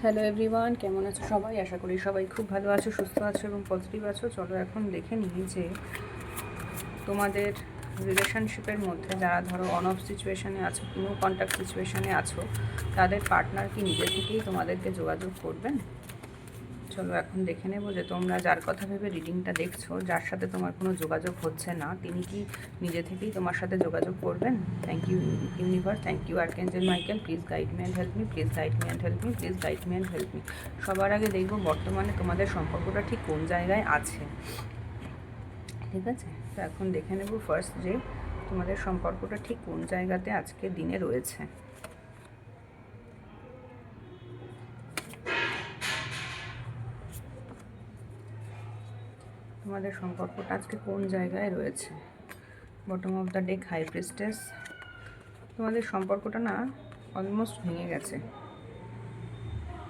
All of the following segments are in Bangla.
হ্যালো এভরিওয়ান, কেমন আছো সবাই? আশা করি সবাই খুব ভালো আছো, সুস্থ আছো এবং পজিটিভ আছো। চলো এখন দেখে নিই যে তোমাদের রিলেশনশিপের মধ্যে যারা ধরো অন অফ সিচুয়েশানে আছো, নো কন্ট্যাক্ট সিচুয়েশানে আছো, তাদের পার্টনার কি নিজে থেকেই তোমাদেরকে যোগাযোগ করবেন? চলো এখন দেখে নেব যে তোমরা যার কথা ভেবে রিডিংটা দেখছো, যার সাথে তোমার কোনো যোগাযোগ হচ্ছে না, তিনি কি নিজে থেকেই তোমার সাথে যোগাযোগ করবেন? Thank you universe, thank you archangel Michael, please guide me and help me, please guide me and help me, please guide me and help me. সবার আগে দেখব বর্তমানে তোমাদের সম্পর্কটা ঠিক কোন জায়গায় আছে, ঠিক আছে? তো এখন দেখে নেব ফার্স্ট যে তোমাদের সম্পর্কটা ঠিক কোন জায়গাতে আজকের দিনে রয়েছে। তোমাদের সম্পর্কটা আজকে কোন জায়গায় রয়েছে? Bottom of the deck, high priestess. তোমাদের সম্পর্কটা না অলমোস্ট ভেঙে গেছে।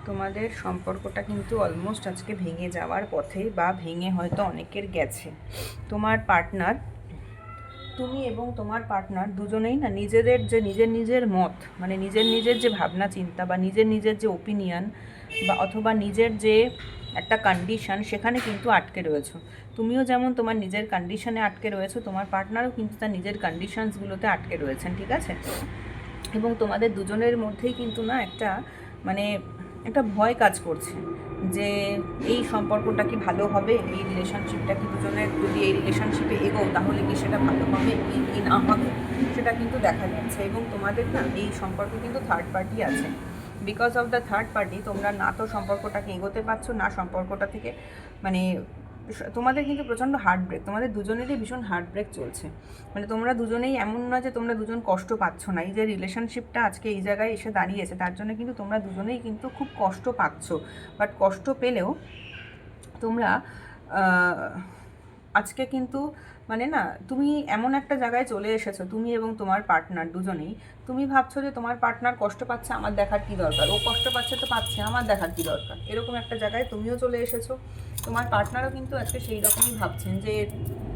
তোমাদের সম্পর্কটা কিন্তু অলমোস্ট আজকে ভেঙে যাওয়ার পথে, বা ভেঙে হয়তো অনেকের গেছে। তোমার পার্টনার, তুমি এবং তোমার পার্টনার দুজনেই না নিজেদের যে নিজের মত, মানে নিজের যে ভাবনা চিন্তা বা নিজের যে ওপিনিয়ন বা অথবা নিজের যে একটা কন্ডিশন, সেখানে কিন্তু আটকে রয়েছো। তুমিও যেমন তোমার নিজের কন্ডিশনে আটকে রয়েছো, তোমার পার্টনারও কিন্তু তার নিজের কন্ডিশনসগুলোতে আটকে রয়েছেন, ঠিক আছে? এবং তোমাদের দুজনের মধ্যেই কিন্তু না একটা মানে একটা ভয় কাজ করছে যে এই সম্পর্কটা কি ভালো হবে, এই রিলেশনশিপটা কি দুজনের যদি এই রিলেশনশিপে এগোও তাহলে কি সেটা ভালো হবে কি না হবে, সেটা কিন্তু দেখা যাচ্ছে। এবং তোমাদের না এই সম্পর্কে কিন্তু থার্ড পার্টি আছে। Because of the third party তোমরা না তো সম্পর্কটাকে এগোতে পারছো, না সম্পর্কটা থেকে মানে তোমাদের কিন্তু প্রচণ্ড হার্ট ব্রেক, তোমাদের দুজনেরই ভীষণ হার্ট ব্রেক চলছে। মানে তোমরা দুজনেই, এমন না যে তোমরা দুজন কষ্ট পাচ্ছ না, এই যে রিলেশনশিপটা আজকে এই জায়গায় এসে দাঁড়িয়েছে তার জন্য কিন্তু তোমরা দুজনেই কিন্তু খুব কষ্ট পাচ্ছ। বাট কষ্ট পেলেও তোমরা আজকে কিন্তু মানে না, তুমি এমন একটা জায়গায় চলে এসেছো, তুমি এবং তোমার পার্টনার দুজনেই, তুমি ভাবছো যে তোমার পার্টনার কষ্ট পাচ্ছে, আমার দেখার কী দরকার, ও কষ্ট পাচ্ছে তো পাচ্ছে, আমার দেখার কী দরকার, এরকম একটা জায়গায় তুমিও চলে এসেছো। তোমার পার্টনারও কিন্তু আজকে সেই রকমই ভাবছেন যে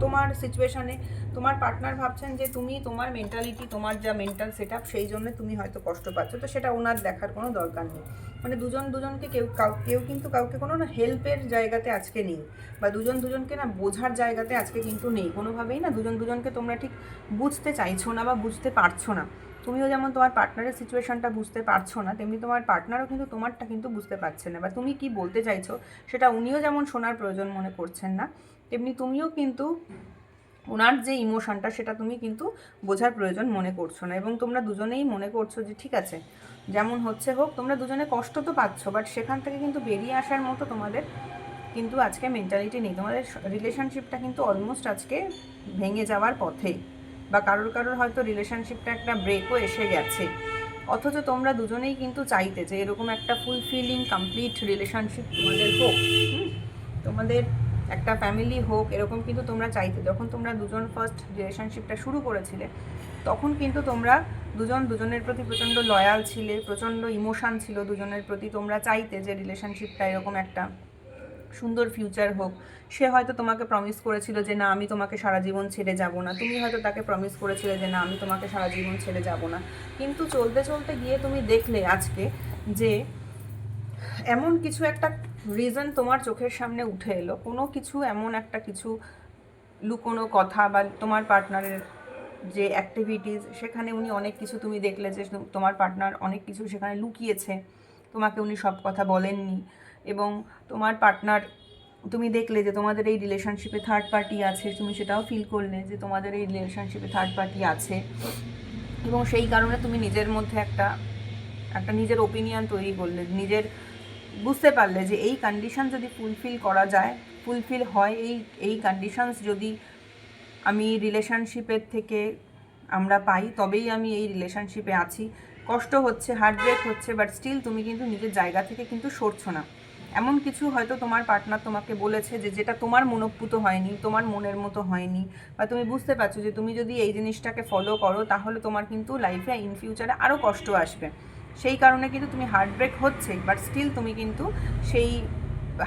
তোমার সিচুয়েশানে, তোমার পার্টনার ভাবছেন যে তুমি তোমার মেন্টালিটি, তোমার যা মেন্টাল সেট আপ, সেই জন্য তুমি হয়তো কষ্ট পাচ্ছ, তো সেটা ওনার দেখার কোনো দরকার নেই। মানে দুজনকে কেউ কিন্তু কাউকে কোনো না হেল্পের জায়গাতে আজকে নেই, বা দুজনকে না বোঝার জায়গাতে আজকে কিন্তু নেই কোনোভাবেই। না দুজনকে তোমরা ঠিক বুঝতে চাইছো না বা বুঝতে পারছো না। তুমিও যেমন তোমার পার্টনারের সিচুয়েশনটা বুঝতে পারছো না, তেমনি তোমার পার্টনারও কিন্তু তোমারটা কিন্তু বুঝতে পারছে না, বা তুমি কি বলতে চাইছো সেটা উনিও যেমন শোনার প্রয়োজন মনে করছেন না, তেমনি তুমিও কিন্তু ওনার যে ইমোশনটা সেটা তুমি কিন্তু বোঝার প্রয়োজন মনে করছো না। এবং তোমরা দুজনেই মনে করছো যে ঠিক আছে, যেমন হচ্ছে হোক, তোমরা দুজনে কষ্ট তো পাচ্ছ, বাট সেখান থেকে কিন্তু বেরিয়ে আসার মতো তোমাদের কিন্তু আজকে মেন্টালিটি নেই। তোমাদের রিলেশনশিপটা কিন্তু অলমোস্ট আজকে ভেঙে যাওয়ার পথে, বা কারোর হয়তো রিলেশনশিপটা একটা ব্রেকও এসে গেছে। অথচ তোমরা দুজনেই কিন্তু চাইতে যে এরকম একটা ফুলফিলিং কমপ্লিট রিলেশনশিপ তোমাদের হোক, তোমাদের একটা ফ্যামিলি হোক, এরকম কিন্তু তোমরা চাইতে। যখন তোমরা দুজন ফার্স্ট রিলেশনশিপটা শুরু করেছিলে, তখন কিন্তু তোমরা দুজনের প্রতি প্রচণ্ড লয়াল ছিলে, প্রচণ্ড ইমোশান ছিল দুজনের প্রতি। তোমরা চাইতে যে রিলেশনশিপটা এরকম একটা সুন্দর ফিউচার হোক। সে হয়তো তোমাকে প্রমিস করেছিল যে না আমি তোমাকে সারা জীবন ছেড়ে যাব না, তুমি হয়তো তাকে প্রমিস করেছিলে যে না আমি তোমাকে সারা জীবন ছেড়ে যাব না। কিন্তু চলতে চলতে গিয়ে তুমি দেখলে আজকে যে এমন কিছু একটা রিজন তোমার চোখের সামনে উঠে এলো, কোনো কিছু এমন একটা কিছু লুকোনো কথা, বা তোমার পার্টনারের যে অ্যাক্টিভিটিস, সেখানে উনি অনেক কিছু, তুমি দেখলে যে তোমার পার্টনার অনেক কিছু সেখানে লুকিয়েছে, তোমাকে উনি সব কথা বলেননি। এবং তোমার পার্টনার, তুমি দেখলে যে তোমাদের এই রিলেশনশিপে থার্ড পার্টি আছে, তুমি সেটাও ফিল করলে যে তোমাদের এই রিলেশনশিপে থার্ড পার্টি আছে। এবং সেই কারণে তুমি নিজের মধ্যে একটা নিজের ওপিনিয়ন তৈরি করলে, বুঝতে পারলে যে এই কন্ডিশন যদি ফুলফিল হয়, এই কন্ডিশনস যদি আমি রিলেশনশিপের থেকে আমরা পাই, তবেই আমি এই রিলেশনশিপে আছি। কষ্ট হচ্ছে, হার্ট ব্রেক হচ্ছে, বাট স্টিল তুমি কিন্তু নিজের জায়গা থেকে কিন্তু সরছো না। এমন কিছু হয়তো তোমার পার্টনার তোমাকে বলেছে যে যেটা তোমার মনোপুত হয়নি, তোমার মনের মতো হয়নি, বা তুমি বুঝতে পারছো যে তুমি যদি এই জিনিসটাকে ফলো করো তাহলে তোমার কিন্তু লাইফে ইন ফিউচারে আরও কষ্ট আসবে। সেই কারণে কিন্তু তুমি হার্ট ব্রেক হচ্ছে, বাট স্টিল তুমি কিন্তু সেই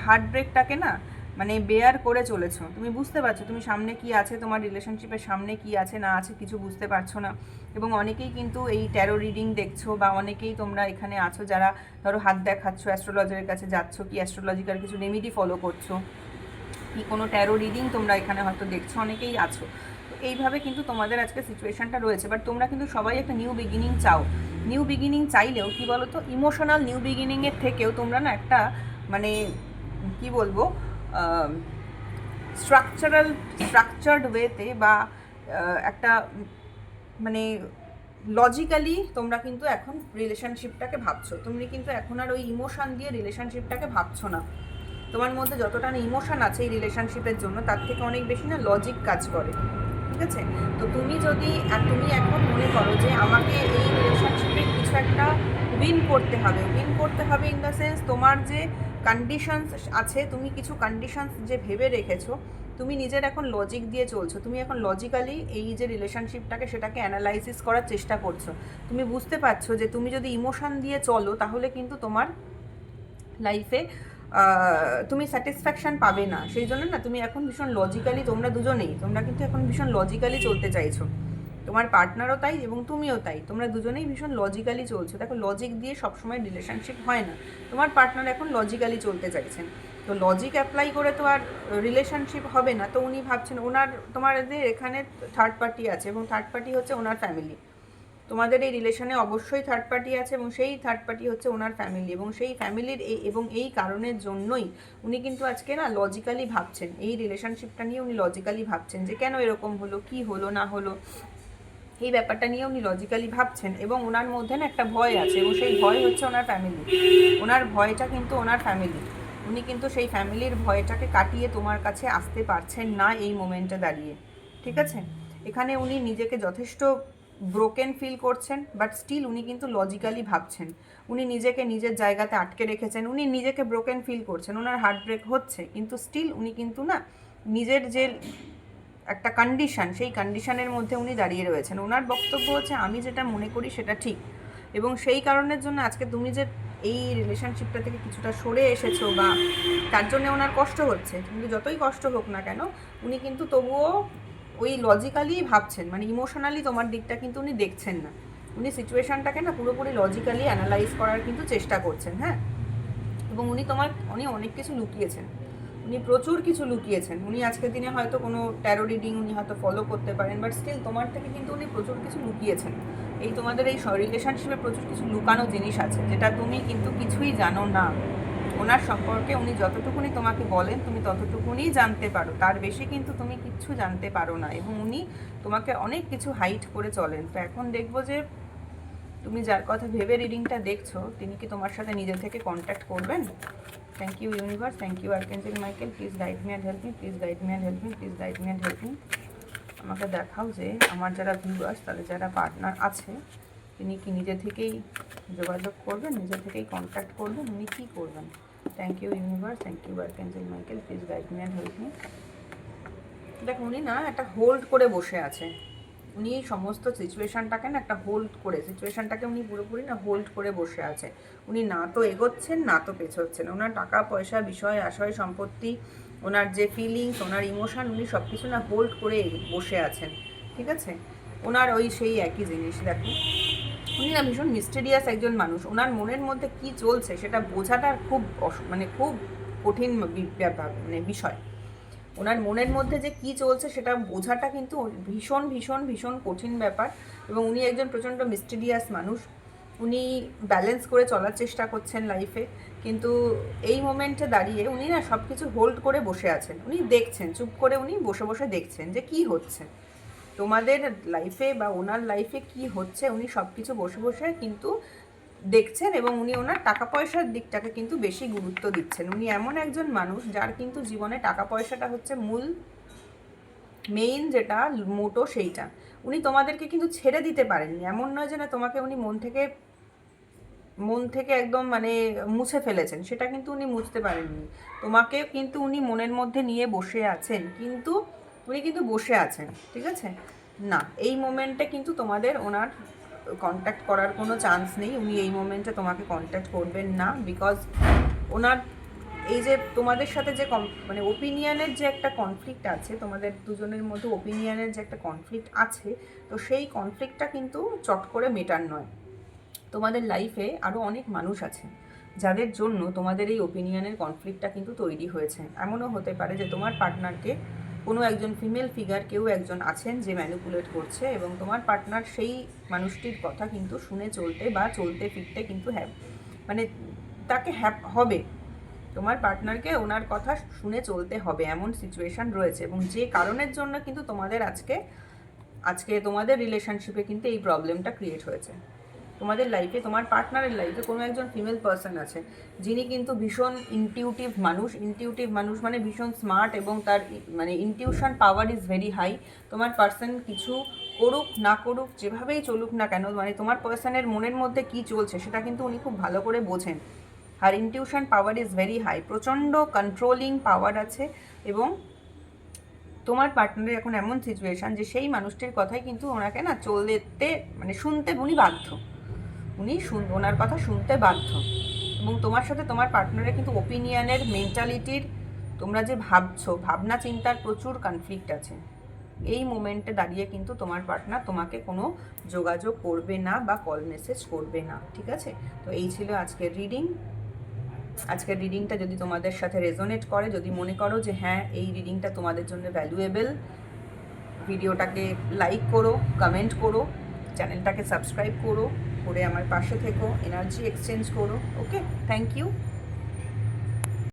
হার্ট ব্রেকটাকে না মানে বেয়ার করে চলেছো। তুমি বুঝতে পারছো তুমি সামনে কি আছে, তোমার রিলেশনশিপের সামনে কি আছে না আছে কিছু বুঝতে পারছো না। এবং অনেকেই কিন্তু এই ট্যারো রিডিং দেখছো, বা অনেকেই তোমরা এখানে আছো যারা ধরো হাত দেখাচ্ছ, অ্যাস্ট্রোলজারের কাছে যাচ্ছ, কি অ্যাস্ট্রোলজিক্যাল কিছু রেমিডি ফলো করছো, কি কোনো ট্যারো রিডিং তোমরা এখানে হয়তো দেখছো, অনেকেই আছো। তো এইভাবে কিন্তু তোমাদের আজকে সিচুয়েশানটা রয়েছে। বাট তোমরা কিন্তু সবাই একটা নিউ বিগিনিং চাও। নিউ বিগিনিং চাইলেও কি বলো তো, ইমোশনাল নিউ বিগিনিংয়ের থেকেও তোমরা না একটা মানে কি বলবো স্ট্রাকচার্ড ওয়েতে বা একটা মানে লজিক্যালি তোমরা কিন্তু এখন রিলেশনশিপটাকে ভাবছো। তুমি কিন্তু এখন আর ওই ইমোশন দিয়ে রিলেশনশিপটাকে ভাবছো না। তোমার মধ্যে যতটা না ইমোশন আছে এই রিলেশনশিপের জন্য, তার থেকে অনেক বেশি না লজিক কাজ করে। ঠিক আছে? তো তুমি যদি তুমি এখন মনে করো যে আমাকে এই রিলেশনশিপে কিছু একটা উইন করতে হবে ইন দ্য সেন্স তোমার যে কন্ডিশনস আছে, তুমি কিছু কন্ডিশনস যে ভেবে রেখেছো, তুমি নিজের এখন লজিক দিয়ে চলছো। তুমি এখন লজিক্যালি এই যে রিলেশনশিপটাকে সেটাকে অ্যানালাইসিস করার চেষ্টা করছো। তুমি বুঝতে পারছো যে তুমি যদি ইমোশন দিয়ে চলো তাহলে কিন্তু তোমার লাইফে তুমি স্যাটিসফ্যাকশান পাবে না। সেই জন্য না তুমি এখন ভীষণ লজিক্যালি, তোমরা কিন্তু এখন ভীষণ লজিক্যালি চলতে চাইছো। তোমার পার্টনারও তাই এবং তুমিও তাই, তোমরা দুজনেই ভীষণ লজিক্যালি চলছো। দেখো লজিক দিয়ে সবসময় রিলেশনশিপ হয় না। তোমার পার্টনার এখন লজিক্যালি চলতে চাইছেন, তো লজিক অ্যাপ্লাই করে তো আর রিলেশনশিপ হবে না। তো উনি ভাবছেন তোমাদের এখানে থার্ড পার্টি আছে, এবং থার্ড পার্টি হচ্ছে ওনার ফ্যামিলি। তোমাদের এই রিলেশনে অবশ্যই থার্ড পার্টি আছে, এবং সেই থার্ড পার্টি হচ্ছে ওনার ফ্যামিলি, এবং সেই ফ্যামিলির এই কারণের জন্যই উনি কিন্তু আজকে না লজিক্যালি ভাবছেন, এই রিলেশনশিপটা নিয়ে উনি লজিক্যালি ভাবছেন যে কেন এরকম হলো, কি হলো না হলো, এই ব্যাপারটা নিয়ে উনি লজিক্যালি ভাবছেন। এবং ওনার মধ্যে না একটা ভয় আছে, এবং সেই ভয় হচ্ছে ওনার ফ্যামিলি। ওনার ভয়টা কিন্তু ওনার ফ্যামিলি। উনি কিন্তু সেই ফ্যামিলির ভয়টাকে কাটিয়ে তোমার কাছে আসতে পারছেন না এই মোমেন্টে দাঁড়িয়ে। ঠিক আছে? এখানে উনি নিজেকে যথেষ্ট ব্রোকেন ফিল করছেন, বাট স্টিল উনি কিন্তু লজিক্যালি ভাবছেন। উনি নিজেকে নিজের জায়গাতে আটকে রেখেছেন, উনি নিজেকে ব্রোকেন ফিল করছেন, ওনার হার্ট ব্রেক হচ্ছে, কিন্তু স্টিল উনি কিন্তু না নিজের যে একটা কন্ডিশন, সেই কন্ডিশনের মধ্যে উনি দাঁড়িয়ে রয়েছেন। ওনার বক্তব্য হচ্ছে আমি যেটা মনে করি সেটা ঠিক, এবং সেই কারণের জন্য আজকে তুমি যে এই রিলেশনশিপটা থেকে কিছুটা সরে এসেছো, বা তার জন্য ওনার কষ্ট হচ্ছে, কিন্তু যতই কষ্ট হোক না কেন উনি কিন্তু তবুও ওই লজিক্যালি ভাবছেন, মানে ইমোশনালি তোমার দিকটা কিন্তু উনি দেখছেন না। উনি সিচুয়েশানটাকে না পুরোপুরি লজিক্যালি অ্যানালাইজ করার কিন্তু চেষ্টা করছেন। হ্যাঁ, এবং উনি অনেক কিছু লুকিয়েছেন, উনি প্রচুর কিছু লুকিয়েছেন। উনি আজকের দিনে হয়তো কোনো ট্যারো রিডিং উনি হয়তো ফলো করতে পারেন, বাট স্টিল তোমার থেকে কিন্তু উনি প্রচুর কিছু লুকিয়েছেন। এই তোমাদের এই রিলেশনশিপে প্রচুর কিছু লুকানো জিনিস আছে যেটা তুমি কিন্তু কিছুই জানো না। ওনার সম্পর্কে উনি যতটুকুনি তোমাকে বলেন তুমি ততটুকুনি জানতে পারো, তার বেশি কিন্তু তুমি কিচ্ছু জানতে পারো না, এবং উনি তোমাকে অনেক কিছু হাইড করে চলেন। তো এখন দেখবো যে তুমি যার কথা ভেবে রিডিংটা দেখছো তিনি কি তোমার সাথে নিজে থেকে কন্ট্যাক্ট করবেন। Thank you universe, thank you archangel Michael, please guide me and help me, please guide me and help me, please guide me and help me. আমাকে দেখাও যে আমার যারা ভিউয়ার্স, তাদের যারা পার্টনার আছে তিনি কি নিজে থেকেই যোগাযোগ করবেন, নিজে থেকেই কন্ট্যাক্ট করবেন, উনি কী করবেন। Thank you universe, thank you archangel Michael, please guide me and help me. দেখো উনি না একটা হোল্ড করে বসে আছে, উনি সমস্ত সিচুয়েশানটাকে না একটা সিচুয়েশানটাকে উনি পুরোপুরি না হোল্ড করে বসে আছে। উনি না তো এগোচ্ছেন না তো পেছোচ্ছেন। ওনার টাকা পয়সা, বিষয় আশয় সম্পত্তি, ওনার যে ফিলিংস, ওনার ইমোশান, উনি সব কিছু না হোল্ড করে বসে আছেন। ঠিক আছে? ওনার সেই একই জিনিস। দেখো উনি না ভীষণ মিস্টেরিয়াস একজন মানুষ। ওনার মনের মধ্যে কি চলছে সেটা বোঝাটা খুব খুব কঠিন বিষয়। ওনার মনের মধ্যে যে কি চলছে সেটা বোঝাটা কিন্তু ভীষণ ভীষণ ভীষণ কঠিন ব্যাপার। এবং উনি একজন প্রচণ্ড মিস্টেরিয়াস মানুষ। উনি ব্যালেন্স করে চলার চেষ্টা করছেন লাইফে, কিন্তু এই মোমেন্টে দাঁড়িয়ে উনি না সব কিছু হোল্ড করে বসে আছেন। উনি দেখছেন, চুপ করে উনি বসে বসে দেখছেন যে কি হচ্ছে তোমাদের লাইফে বা ওনার লাইফে কি হচ্ছে। উনি সব কিছু বসে বসে কিন্তু দেখছেন, এবং উনি ওনার টাকা পয়সার দিকটাকে কিন্তু বেশি গুরুত্ব দিচ্ছেন। উনি এমন একজন মানুষ যার কিন্তু জীবনে টাকা পয়সাটা হচ্ছে মেইন যেটা মোটো, সেইটা। উনি তোমাদেরকে কিন্তু ছেড়ে দিতে পারেননি, এমন নয় যে না তোমাকে উনি মন থেকে একদম মুছে ফেলেছেন, সেটা কিন্তু উনি মুছতে পারেননি। তোমাকে কিন্তু উনি মনের মধ্যে নিয়ে বসে আছেন, কিন্তু উনি কিন্তু বসে আছেন। ঠিক আছে? না, এই মোমেন্টে কিন্তু তোমাদের ওনার কন্ট্যাক্ট করার কোনো চান্স নেই। উনি এই মোমেন্টে তোমাকে কন্ট্যাক্ট করবেন না, বিকজ ওনার এই যে তোমাদের সাথে যে মানে ওপিনিয়নের যে একটা কনফ্লিক্ট আছে, তোমাদের দুজনের মধ্যে ওপিনিয়নের যে একটা কনফ্লিক্ট আছে, তো সেই কনফ্লিক্টটা কিন্তু চট করে মেটার নয়। তোমাদের লাইফে আরও অনেক মানুষ আছে যাদের জন্য তোমাদের এই ওপিনিয়নের কনফ্লিক্টটা কিন্তু তৈরি হয়েছে। এমনও হতে পারে যে তোমার পার্টনারকে কোনো একজন ফিমেল ফিগার কেউ একজন আছেন যে ম্যানিপুলেট করছে, এবং তোমার পার্টনার সেই মানুষটির কথা কিন্তু শুনে চলতে বা চলতে ফিরতে কিন্তু মানে তাকে হবে, তোমার পার্টনারকে ওনার কথা শুনে চলতে হবে, এমন সিচুয়েশান রয়েছে। এবং যে কারণের জন্য কিন্তু তোমাদের আজকে তোমাদের রিলেশনশিপে কিন্তু এই প্রবলেমটা ক্রিয়েট হয়েছে। তোমাদের লাইফে, তোমার পার্টনারের লাইফে কোনো একজন ফিমেল পার্সন আছে যিনি কিন্তু ভীষণ ইনটিউটিভ মানুষ মানে ভীষণ স্মার্ট, এবং তার মানে intuition power is very high. তোমার পার্সন কিছু করুক না করুক, যেভাবেই চলুক না কেন, মানে তোমার পার্সনের মনের মধ্যে কি চলছে সেটা কিন্তু উনি খুব ভালো করে বোঝেন। আর intuition power is very high, প্রচণ্ড কন্ট্রোলিং পাওয়ার আছে। এবং তোমার পার্টনারের এখন এমন সিচুয়েশান যে সেই মানুষটির কথাই কিন্তু ওনাকে না চলতে মানে শুনতে উনি বাধ্য, ওনার কথা শুনতে বাধ্য। এবং তোমার সাথে তোমার পার্টনারের কিন্তু ওপিনিয়নের, মেন্টালিটির, তোমরা যে ভাবছো, ভাবনা চিন্তার প্রচুর কনফ্লিক্ট আছে। এই মোমেন্টে দাঁড়িয়ে কিন্তু তোমার পার্টনার তোমাকে কোনো যোগাযোগ করবে না বা কল মেসেজ করবে না, ঠিক আছে? তো এই ছিল আজকের রিডিং। আজকের রিডিংটা যদি তোমাদের সাথে রেজোনেট করে, যদি মনে করো যে হ্যাঁ এই রিডিংটা তোমাদের জন্য ভ্যালুয়েবল, ভিডিওটাকে লাইক করো, কমেন্ট করো, চ্যানেলটাকে সাবস্ক্রাইব করে আমার পাশে থেকো, এনার্জি এক্সচেঞ্জ করো। ওকে, থ্যাংক ইউ।